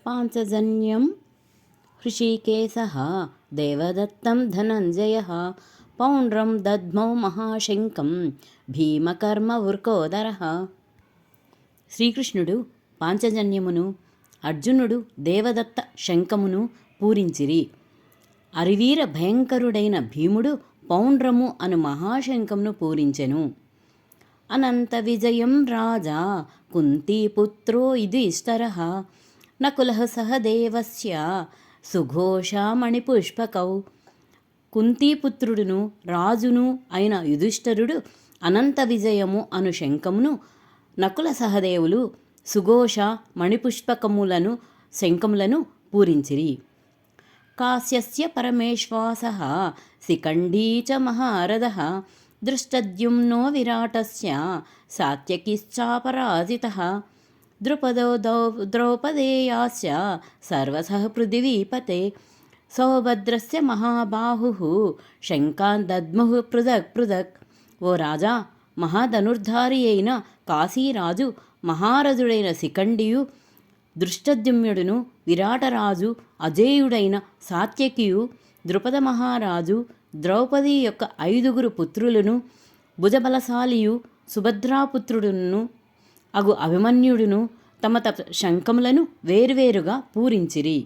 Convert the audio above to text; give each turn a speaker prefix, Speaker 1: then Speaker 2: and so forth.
Speaker 1: पाञ्चजन्यं हृषीकेशः देवदत्तं धनञ्जयः पौण्ड्रं दद्मौ महाशङ्कं భీమకర్మవృకోదరః. శ్రీకృష్ణుడు పాంచజన్యమును, అర్జునుడు దేవదత్త శంఖమును పూరించిరి. అరివీర భయంకరుడైన భీముడు పౌండ్రము అను మహాశంఖమును పూరించెను. అనంత విజయం రాజా కుంతీపుత్రో యుధిష్ఠిరః నకులః సహదేవస్య సుఘోషమణిపుష్పకౌ. కుంతీపుత్రుడును రాజును అయిన యుధిష్ఠిరుడు అనంత విజయము అను శంఖమును, నకుల సహదేవులు సుఘోష మణిపుష్పకములను శంఖములను పూరించిరి. కాశ్యస్య పరమేశ్వాసః శిఖండీ చ మహారథః దృష్టద్యుమ్నో విరాటస్య సాత్యకిశ్చాపరాజితః ద్రుపదో ద్రౌపదేయాస్య సర్వసః పృథివీపతే సౌభద్రస్య మహాబాహుః శంఖాన్ దద్ముః పృథక్ పృథక్. ఓ రాజా, మహాధనుర్ధారి అయిన కాశీరాజు మహారథుడైన శిఖండియు, దృష్టద్యుమ్నుడును, విరాటరాజు అజేయుడైన సాత్యకియు, ద్రుపద మహారాజు, ద్రౌపది యొక్క 5 పుత్రులను, భుజబలశాలియు సుభద్రాపుత్రుడును అగు అభిమన్యుడును తమ శంఖములను వేరువేరుగా పూరించిరి.